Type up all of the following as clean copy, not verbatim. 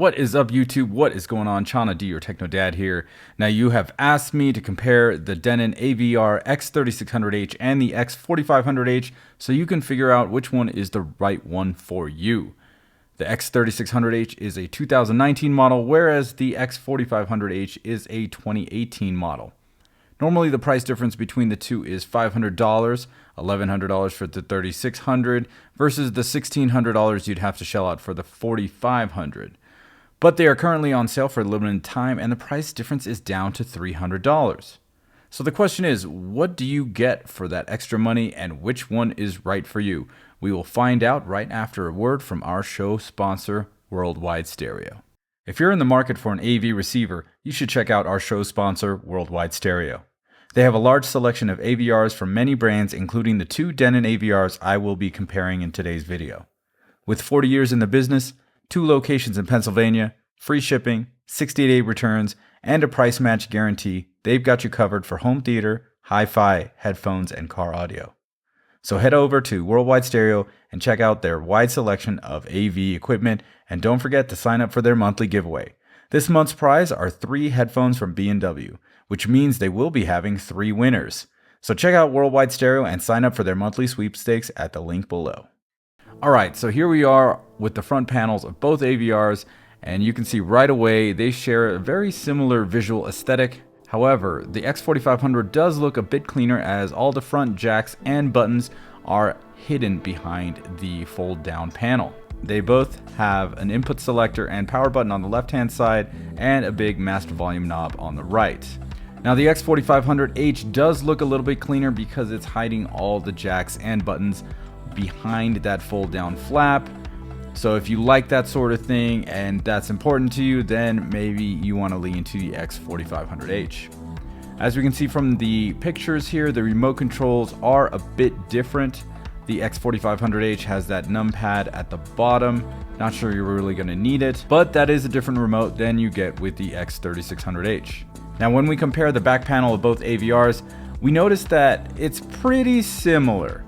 What is up, YouTube? What is going on? Chana D, your Techno Dad here. Now, you have asked me to compare the Denon AVR X3600H and the X4500H so you can figure out which one is the right one for you. The X3600H is a 2019 model, whereas the X4500H is a 2018 model. Normally, the price difference between the two is $500, $1,100 for the 3600 versus the $1,600 you'd have to shell out for the 4500. But they are currently on sale for a limited time, and the price difference is down to $300. So the question is, what do you get for that extra money, and which one is right for you? We will find out right after a word from our show sponsor, Worldwide Stereo. If you're in the market for an AV receiver, you should check out our show sponsor, Worldwide Stereo. They have a large selection of AVRs from many brands, including the two Denon AVRs I will be comparing in today's video. With 40 years in the business, 2 locations in Pennsylvania, free shipping, 60-day returns, and a price match guarantee, they've got you covered for home theater, hi-fi, headphones, and car audio. So head over to Worldwide Stereo and check out their wide selection of AV equipment, and don't forget to sign up for their monthly giveaway. This month's prize are 3 headphones from B&W, which means they will be having 3 winners. So check out Worldwide Stereo and sign up for their monthly sweepstakes at the link below. Alright, so here we are with the front panels of both AVRs, and you can see right away they share a very similar visual aesthetic. However, the X4500 does look a bit cleaner, as all the front jacks and buttons are hidden behind the fold down panel. They both have an input selector and power button on the left hand side and a big master volume knob on the right. Now, the X4500H does look a little bit cleaner because it's hiding all the jacks and buttons behind that fold down flap. So if you like that sort of thing and that's important to you, then maybe you want to lean to the X4500H. As we can see from the pictures here, the remote controls are a bit different. The X4500H has that numpad at the bottom. Not sure you're really going to need it, but that is a different remote than you get with the X3600H. Now, when we compare the back panel of both AVRs, we notice that it's pretty similar.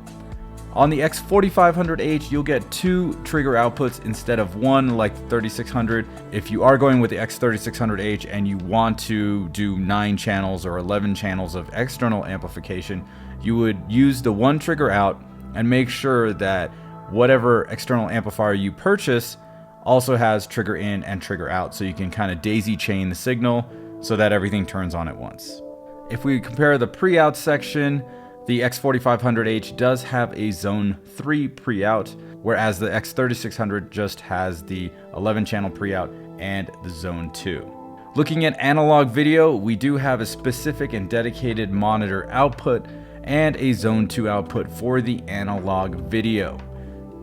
On the X4500H, you'll get 2 trigger outputs instead of 1 like the 3600. If you are going with the X3600H and you want to do 9 channels or 11 channels of external amplification, you would use the 1 trigger out and make sure that whatever external amplifier you purchase also has trigger in and trigger out, so you can kind of daisy chain the signal so that everything turns on at once. If we compare the pre-out section, the X4500H does have a Zone 3 pre-out, whereas the X3600 just has the 11-channel pre-out and the Zone 2. Looking at analog video, we do have a specific and dedicated monitor output and a Zone 2 output for the analog video.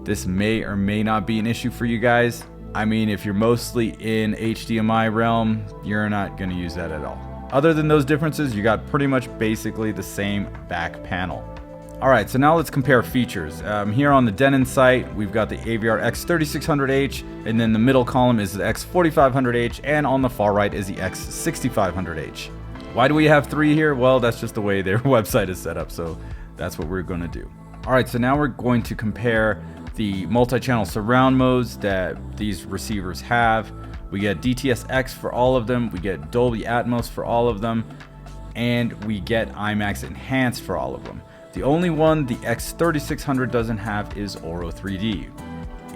This may or may not be an issue for you guys. I mean, if you're mostly in HDMI realm, you're not going to use that at all. Other than those differences, you got pretty much basically the same back panel. Alright, so now let's compare features. Here on the Denon site, we've got the AVR X3600H, and then the middle column is the X4500H, and on the far right is the X6500H. Why do we have 3 here? Well, that's just the way their website is set up, so that's what we're going to do. Alright, so now we're going to compare the multi-channel surround modes that these receivers have. We get DTS-X for all of them, we get Dolby Atmos for all of them, and we get IMAX Enhanced for all of them. The only one the X3600 doesn't have is Oro 3D.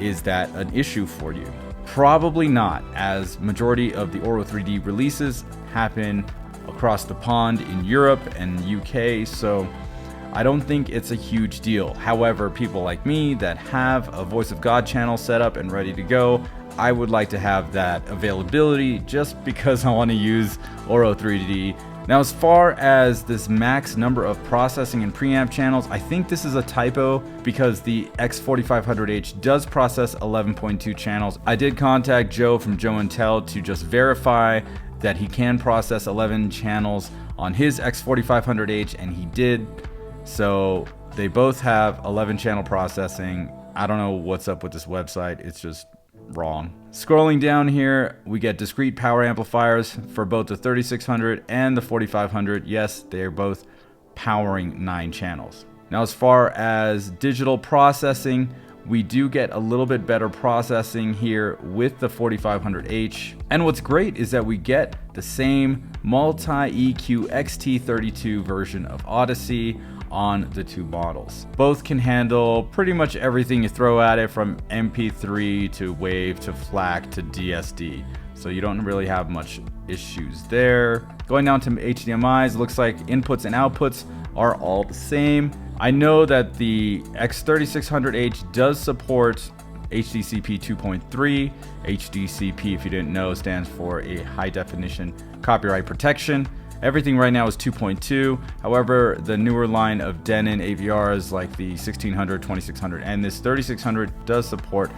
Is that an issue for you? Probably not, as majority of the Oro 3D releases happen across the pond in Europe and UK, so I don't think it's a huge deal. However, people like me that have a Voice of God channel set up and ready to go, I would like to have that availability just because I want to use Oro 3D. Now, as far as this max number of processing and preamp channels, I think this is a typo because the X4500H does process 11.2 channels. I did contact Joe from Joe and Tell to just verify that he can process 11 channels on his X4500H, and he did. So they both have 11 channel processing. I don't know what's up with this website. It's just wrong. Scrolling down here, we get discrete power amplifiers for both the 3600 and the 4500. Yes, they're both powering 9 channels. Now, as far as digital processing, we do get a little bit better processing here with the 4500H. And what's great is that we get the same multi-EQ XT32 version of Odyssey on the two models. Both can handle pretty much everything you throw at it, from MP3 to WAV to FLAC to DSD. So you don't really have much issues there. Going down to HDMIs, looks like inputs and outputs are all the same. I know that the X3600H does support HDCP 2.3. HDCP, if you didn't know, stands for a high definition copyright protection. Everything right now is 2.2. However, the newer line of Denon AVRs like the 1600, 2600, and this 3600 does support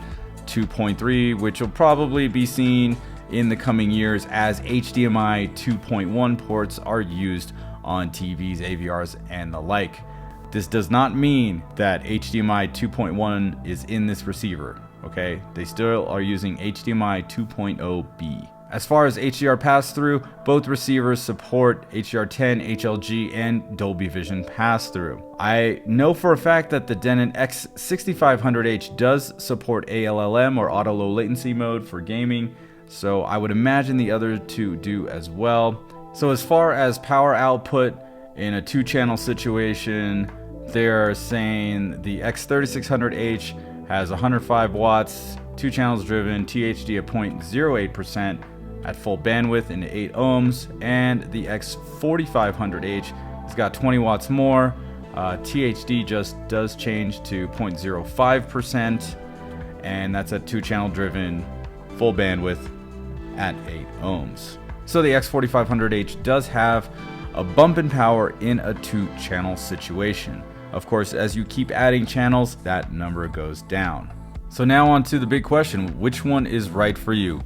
2.3, which will probably be seen in the coming years as HDMI 2.1 ports are used on TVs, AVRs, and the like. This does not mean that HDMI 2.1 is in this receiver, okay? They still are using HDMI 2.0B. As far as HDR pass-through, both receivers support HDR10, HLG, and Dolby Vision pass-through. I know for a fact that the Denon X4500H does support ALLM, or auto low latency mode, for gaming, so I would imagine the other two do as well. So as far as power output in a two-channel situation, they're saying the X3600H has 105 watts, 2 channels driven, THD at 0.08% at full bandwidth into 8 ohms, and the X4500H has got 20 watts more. THD just does change to 0.05%, and that's a 2 channel driven, full bandwidth at 8 ohms. So the X4500H does have a bump in power in a 2-channel situation. Of course, as you keep adding channels, that number goes down. So now on to the big question, which one is right for you?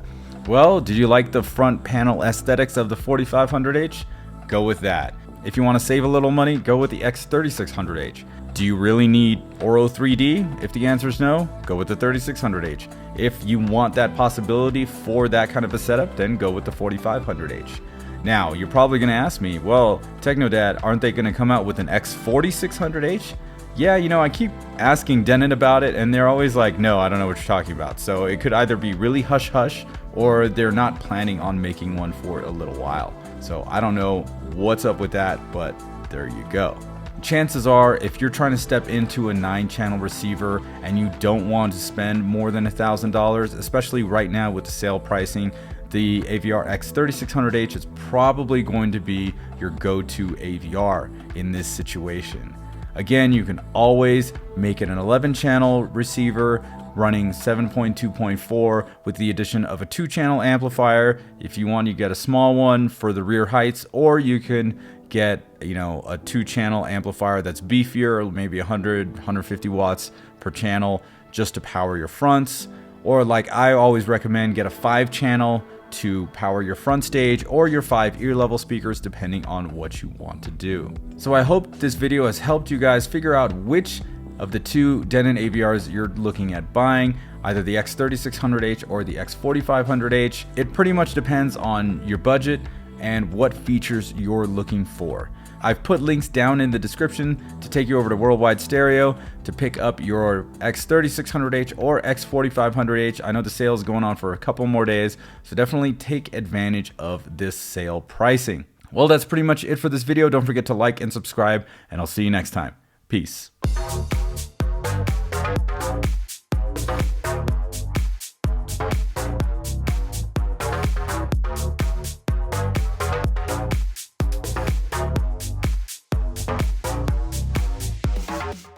Well, did you like the front panel aesthetics of the 4500H? Go with that. If you want to save a little money, go with the X3600H. Do you really need Oro 3D? If the answer is no, go with the 3600H. If you want that possibility for that kind of a setup, then go with the 4500H. Now, you're probably going to ask me, well, TechnoDad, aren't they going to come out with an X4600H? Yeah, you know, I keep asking Denon about it, and they're always like, no, I don't know what you're talking about. So it could either be really hush-hush, or they're not planning on making one for a little while. So I don't know what's up with that, but there you go. Chances are, if you're trying to step into a 9-channel receiver and you don't want to spend more than $1,000, especially right now with the sale pricing, the AVR X3600H is probably going to be your go-to AVR in this situation. Again, you can always make it an 11-channel receiver running 7.2.4 with the addition of a 2-channel amplifier. If you want, you get a small one for the rear heights, or you can get, you know, a 2-channel amplifier that's beefier, maybe 100, 150 watts per channel, just to power your fronts. Or like I always recommend, get a 5-channel to power your front stage or your 5 ear level speakers, depending on what you want to do. So I hope this video has helped you guys figure out which of the two Denon AVRs you're looking at buying, either the X3600H or the X4500H. It pretty much depends on your budget and what features you're looking for. I've put links down in the description to take you over to Worldwide Stereo to pick up your X3600H or X4500H. I know the sale is going on for a couple more days, so definitely take advantage of this sale pricing. Well, that's pretty much it for this video. Don't forget to like and subscribe, and I'll see you next time. Peace.